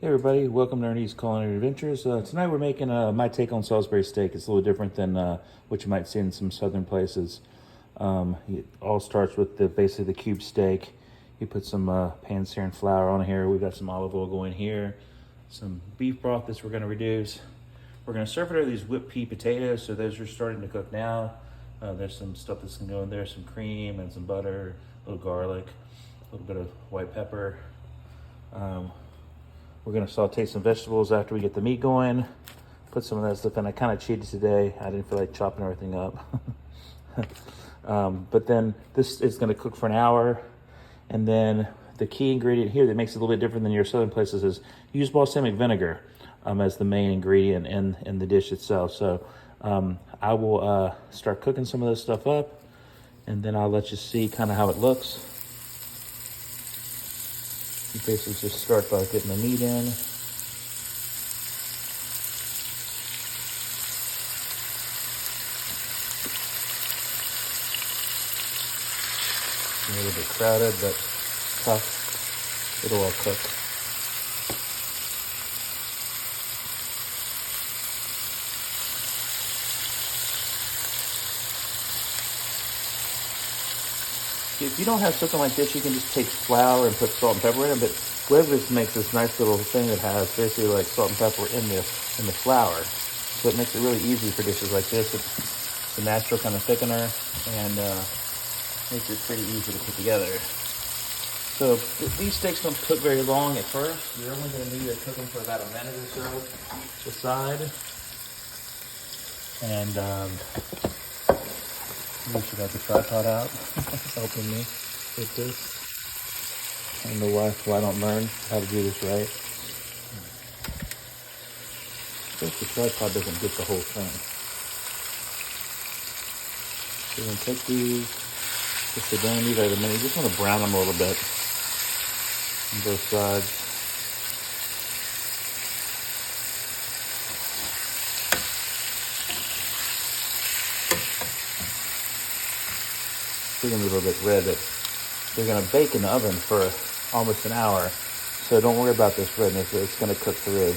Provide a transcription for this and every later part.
Hey everybody, welcome to Ernie's Culinary Adventures. Tonight we're making my take on Salisbury steak. It's a little different than what you might see in some southern places. It all starts with basically the cube steak. You put some pan-searing flour on here. We've got some olive oil going here. Some beef broth that we're going to reduce. We're going to serve it over these whipped pea potatoes, so those are starting to cook now. There's some stuff that's going to go in there, some cream and some butter, a little garlic, a little bit of white pepper. We're gonna saute some vegetables after we get the meat going. Put some of that stuff in. I kind of cheated today. I didn't feel like chopping everything up. But then this is gonna cook for an hour. And then the key ingredient here that makes it a little bit different than your southern places is use balsamic vinegar as the main ingredient in the dish itself. So I will start cooking some of this stuff up, and then I'll let you see kind of how it looks. You basically just start by getting the meat in. A little bit crowded, but tough. It'll all cook. If you don't have something like this, you can just take flour and put salt and pepper in it, but Salisbury makes this nice little thing that has basically like salt and pepper in the flour. So it makes it really easy for dishes like this. It's a natural kind of thickener and makes it pretty easy to put together. So these steaks don't cook very long at first. You're only going to need to cook them for about a minute or so to the side. And we should have the tripod out, helping me with this. I don't know why I don't learn how to do this right. I guess the tripod doesn't get the whole thing. So we're going to take these, just to don't need it a minute. You just want to brown them a little bit on both sides. They're gonna be a little bit red, but they're gonna bake in the oven for almost an hour. So don't worry about this redness, it's gonna cook through.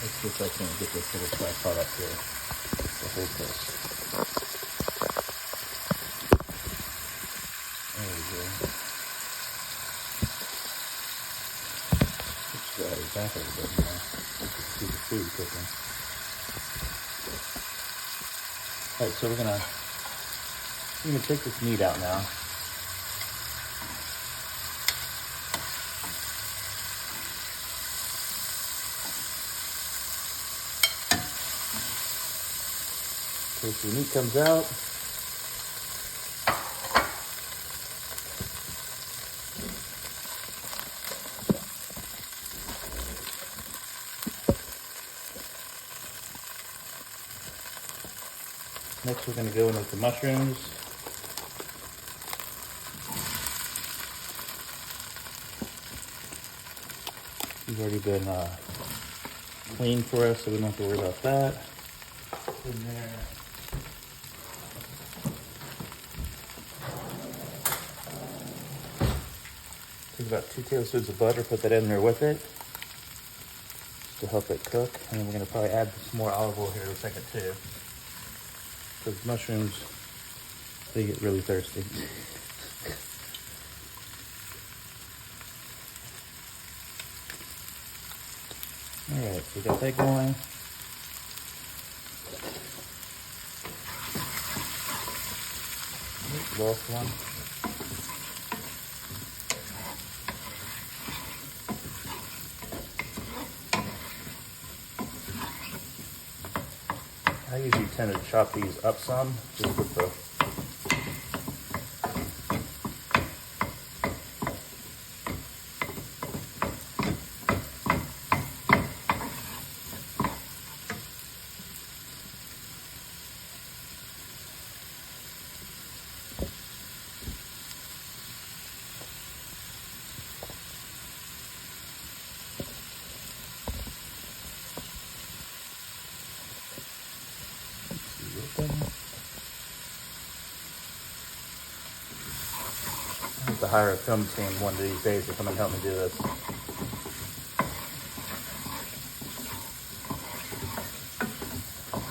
Let's see if I can get this little tripod up here to hold this. There we go. Let's slide it back a little bit more. You can see the food cooking. Alright, so we're gonna take this meat out now. Okay, so the meat comes out. Next we're going to go in with the mushrooms. These already been cleaned for us, so we don't have to worry about that. In there. Take about 2 tablespoons of butter, put that in there with it to help it cook. And then we're going to probably add some more olive oil here in a second too. Because mushrooms, they get really thirsty. Alright, so we got that going. Lost one. I usually tend to chop these up some, just with the to hire a film team one of these days to come and help me do this.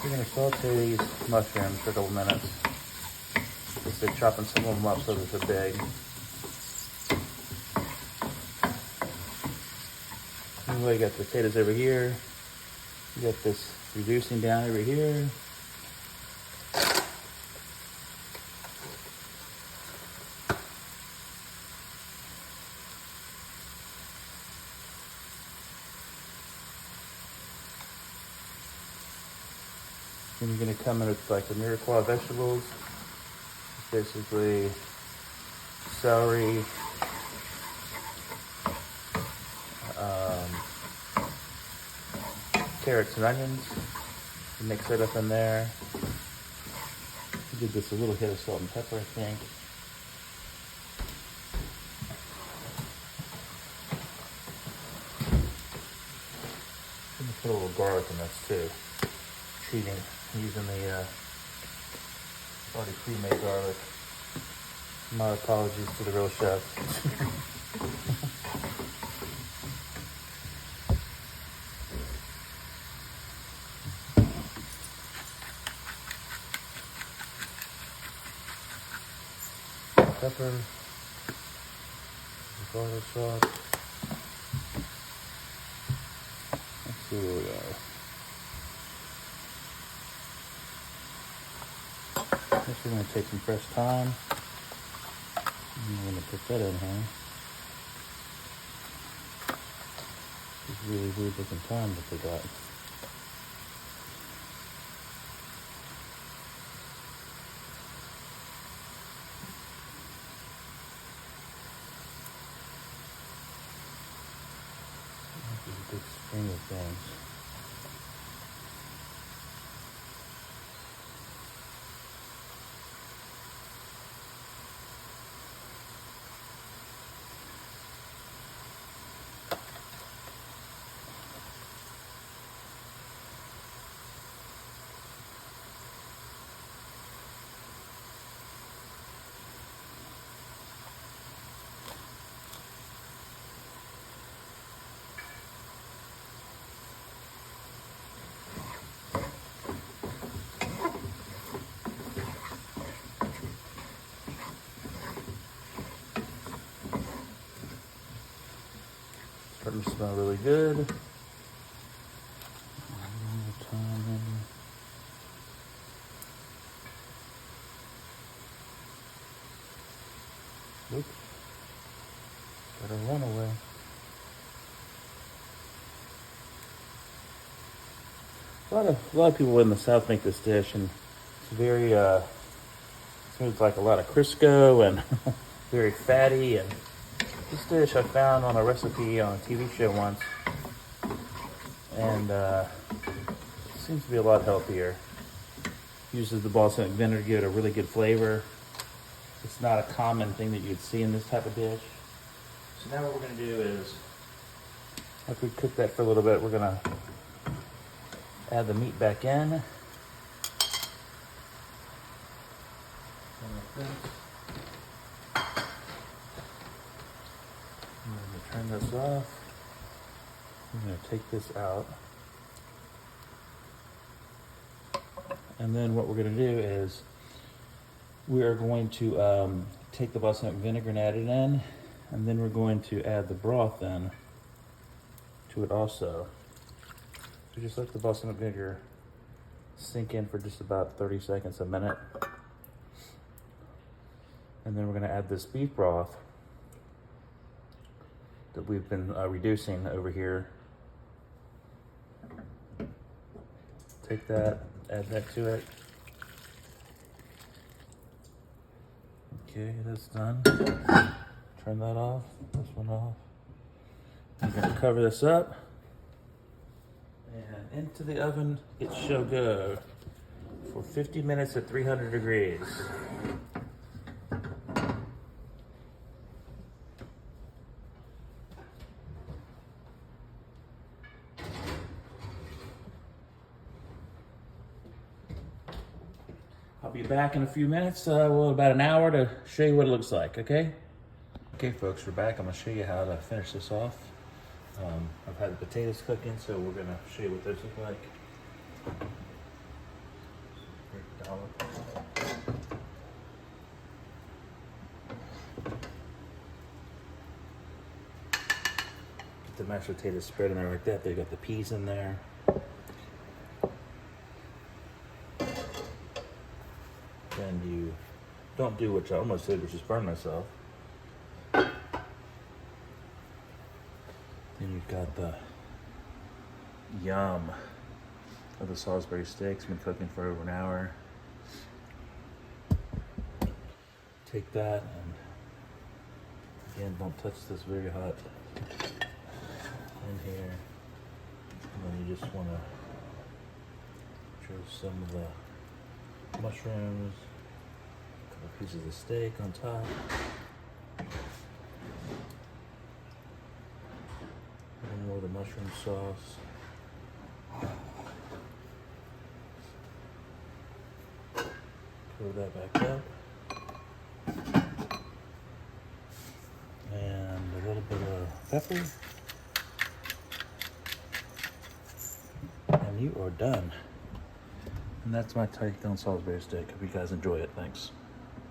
We're going to saute these mushrooms for a couple minutes. Just chopping some of them up so that they're big. Anyway, you got the potatoes over here. You got this reducing down over here. Then you're going to come in with like the Mirepoix vegetables. It's basically celery, carrots and onions. You mix it up in there. Give this a little hit of salt and pepper, I think. I'm gonna put a little garlic in this too. Cheating, using the already pre-made garlic. My apologies to the real chef. Pepper, garlic sauce. Let's see where we are. Next we're going to take some fresh thyme. I'm going to put that in here. This really weird looking thyme that they got. Big string of things. Starting to smell really good. Oops. Got a runaway. A lot of people in the South make this dish, and it's very seems like a lot of Crisco and very fatty. And this dish I found on a recipe on a TV show once, and it seems to be a lot healthier. Uses the balsamic vinegar to give it a really good flavor. It's not a common thing that you'd see in this type of dish. So now what we're going to do is, after we cook that for a little bit, we're going to add the meat back in. I'm going to turn this off. I'm going to take this out. And then what we're going to do is we are going to take the balsamic vinegar and add it in. And then we're going to add the broth in to it also. So just let the balsamic vinegar sink in for just about 30 seconds, a minute. And then we're going to add this beef broth that we've been reducing over here. Take that, add that to it. Okay, that's done. Turn that off, this one off. I'm going to cover this up. And into the oven it shall go for 50 minutes at 300 degrees. I'll be back in a few minutes, well, about an hour to show you what it looks like, okay? Okay folks, we're back. I'm going to show you how to finish this off. I've had the potatoes cooking, so we're going to show you what those look like. Get the mashed potatoes spread in there like that. They got the peas in there. Then you don't do what I almost did, which is burn myself. Then you've got the yum of the Salisbury steaks. Been cooking for over an hour. Take that and again, don't touch this very hot in here. And then you just want to throw some of the mushrooms, a couple pieces of steak on top. And more of the mushroom sauce. Cover that back up. And a little bit of pepper. And you are done. And that's my take on Salisbury steak. Hope you guys enjoy it. Thanks.